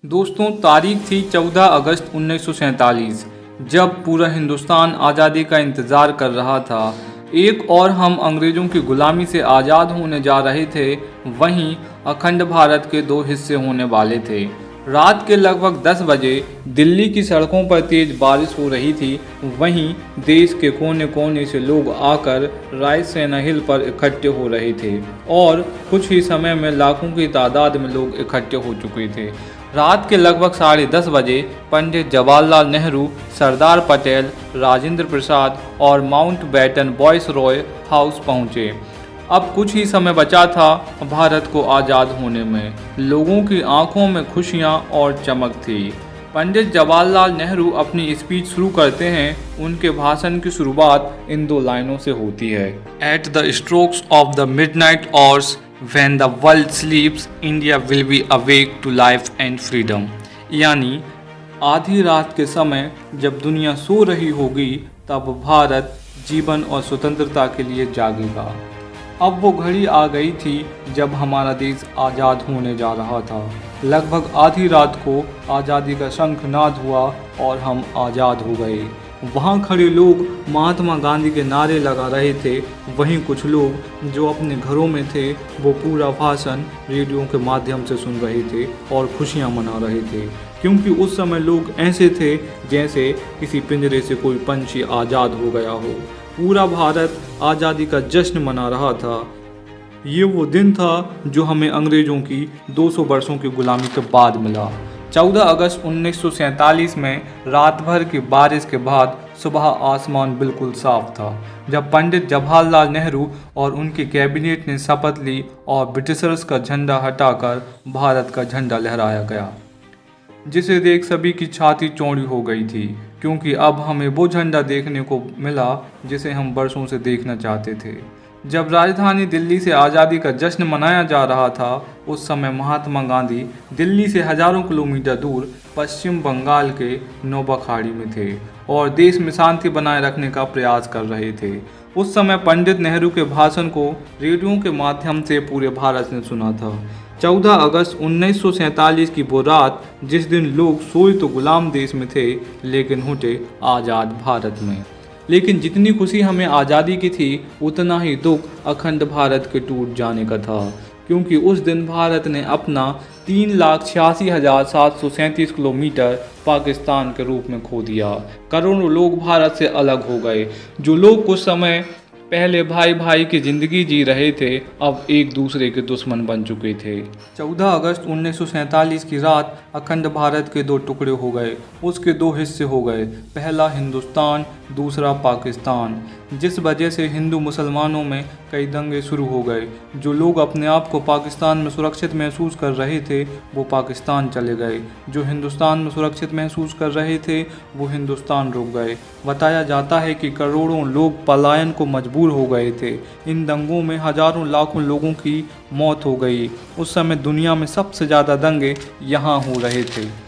दोस्तों, तारीख थी 14 अगस्त 1947, जब पूरा हिंदुस्तान आज़ादी का इंतज़ार कर रहा था। एक और हम अंग्रेज़ों की गुलामी से आज़ाद होने जा रहे थे, वहीं अखंड भारत के दो हिस्से होने वाले थे। रात के लगभग 10 बजे दिल्ली की सड़कों पर तेज बारिश हो रही थी। वहीं देश के कोने कोने से लोग आकर रायसेना हिल पर इकट्ठे हो रहे थे और कुछ ही समय में लाखों की तादाद में लोग इकट्ठे हो चुके थे। रात के लगभग 10:30 बजे पंडित जवाहरलाल नेहरू, सरदार पटेल, राजेंद्र प्रसाद और माउंटबेटन बॉयस रॉय हाउस पहुंचे। अब कुछ ही समय बचा था भारत को आज़ाद होने में। लोगों की आंखों में खुशियां और चमक थी। पंडित जवाहरलाल नेहरू अपनी स्पीच शुरू करते हैं। उनके भाषण की शुरुआत इन दो लाइनों से होती है: at the strokes of the midnight hours when the world sleeps, India will be awake to life and freedom. यानी आधी रात के समय जब दुनिया सो रही होगी, तब भारत जीवन और स्वतंत्रता के लिए जागेगा। अब वो घड़ी आ गई थी जब हमारा देश आज़ाद होने जा रहा था। लगभग आधी रात को आज़ादी का शंखनाद हुआ और हम आज़ाद हो गए। वहाँ खड़े लोग महात्मा गांधी के नारे लगा रहे थे। वहीं कुछ लोग जो अपने घरों में थे, वो पूरा भाषण रेडियो के माध्यम से सुन रहे थे और खुशियाँ मना रहे थे, क्योंकि उस समय लोग ऐसे थे जैसे किसी पिंजरे से कोई पंछी आज़ाद हो गया हो। पूरा भारत आज़ादी का जश्न मना रहा था। ये वो दिन था जो हमें अंग्रेज़ों की 200 वर्षों की गुलामी के बाद मिला। 14 अगस्त 1947 में रात भर की बारिश के बाद सुबह आसमान बिल्कुल साफ था, जब पंडित जवाहरलाल नेहरू और उनकी कैबिनेट ने शपथ ली और ब्रिटिशर्स का झंडा हटाकर भारत का झंडा लहराया गया, जिसे देख सभी की छाती चौड़ी हो गई थी, क्योंकि अब हमें वो झंडा देखने को मिला जिसे हम वर्षों से देखना चाहते थे। जब राजधानी दिल्ली से आज़ादी का जश्न मनाया जा रहा था, उस समय महात्मा गांधी दिल्ली से हजारों किलोमीटर दूर पश्चिम बंगाल के नौबखाड़ी में थे और देश में शांति बनाए रखने का प्रयास कर रहे थे। उस समय पंडित नेहरू के भाषण को रेडियो के माध्यम से पूरे भारत ने सुना था। 14 अगस्त 1947 की वो रात, जिस दिन लोग सोए तो गुलाम देश में थे, लेकिन उठे आज़ाद भारत में। लेकिन जितनी खुशी हमें आज़ादी की थी, उतना ही दुख अखंड भारत के टूट जाने का था, क्योंकि उस दिन भारत ने अपना 3,86,737 किलोमीटर पाकिस्तान के रूप में खो दिया। करोड़ों लोग भारत से अलग हो गए। जो लोग कुछ समय पहले भाई भाई की ज़िंदगी जी रहे थे, अब एक दूसरे के दुश्मन बन चुके थे। 14 अगस्त 1947 की रात अखंड भारत के दो टुकड़े हो गए। उसके दो हिस्से हो गए, पहला हिंदुस्तान, दूसरा पाकिस्तान, जिस वजह से हिंदू मुसलमानों में कई दंगे शुरू हो गए। जो लोग अपने आप को पाकिस्तान में सुरक्षित महसूस कर रहे थे, वो पाकिस्तान चले गए। जो हिंदुस्तान में सुरक्षित महसूस कर रहे थे, वो हिंदुस्तान रुक गए। बताया जाता है कि करोड़ों लोग पलायन को मजबूर हो गए थे। इन दंगों में हजारों लाखों लोगों की मौत हो गई। उस समय दुनिया में सबसे ज़्यादा दंगे यहाँ हो रहे थे,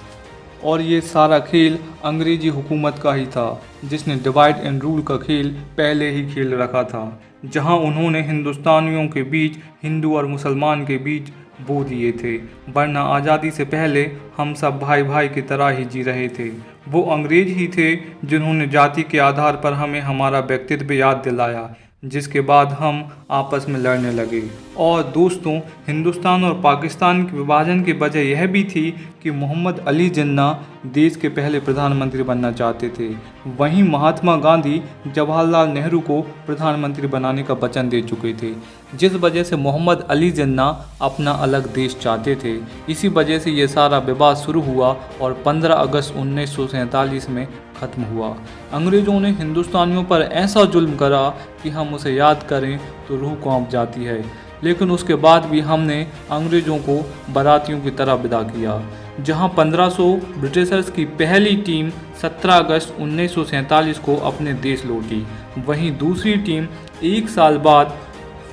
और ये सारा खेल अंग्रेजी हुकूमत का ही था, जिसने डिवाइड एंड रूल का खेल पहले ही खेल रखा था, जहां उन्होंने हिंदुस्तानियों के बीच, हिंदू और मुसलमान के बीच बो दिए थे। वरना आज़ादी से पहले हम सब भाई भाई की तरह ही जी रहे थे। वो अंग्रेज ही थे जिन्होंने जाति के आधार पर हमें हमारा व्यक्तित्व याद दिलाया, जिसके बाद हम आपस में लड़ने लगे। और दोस्तों, हिंदुस्तान और पाकिस्तान के विभाजन की वजह यह भी थी कि मोहम्मद अली जिन्ना देश के पहले प्रधानमंत्री बनना चाहते थे। वहीं महात्मा गांधी जवाहरलाल नेहरू को प्रधानमंत्री बनाने का वचन दे चुके थे, जिस वजह से मोहम्मद अली जिन्ना अपना अलग देश चाहते थे। इसी वजह से ये सारा विवाद शुरू हुआ और 15 अगस्त 1947 में ख़त्म हुआ। अंग्रेज़ों ने हिंदुस्तानियों पर ऐसा जुल्म करा कि हम उसे याद करें तो रूह कांप जाती है। लेकिन उसके बाद भी हमने अंग्रेज़ों को बारातियों की तरह विदा किया। जहां 1500 ब्रिटिशर्स की पहली टीम 17 अगस्त 1947 को अपने देश लौटी, वहीं दूसरी टीम एक साल बाद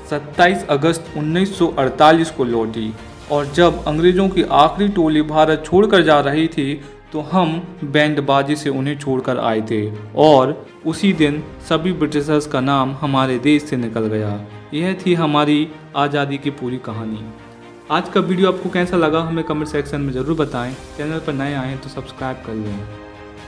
27 अगस्त 1948 को लौटी। और जब अंग्रेज़ों की आखिरी टोली भारत छोड़कर जा रही थी, तो हम बैंडबाजी से उन्हें छोड़कर आए थे, और उसी दिन सभी ब्रिटिशर्स का नाम हमारे देश से निकल गया। यह थी हमारी आज़ादी की पूरी कहानी। आज का वीडियो आपको कैसा लगा हमें कमेंट सेक्शन में ज़रूर बताएं। चैनल पर नए आए हैं तो सब्सक्राइब कर लें।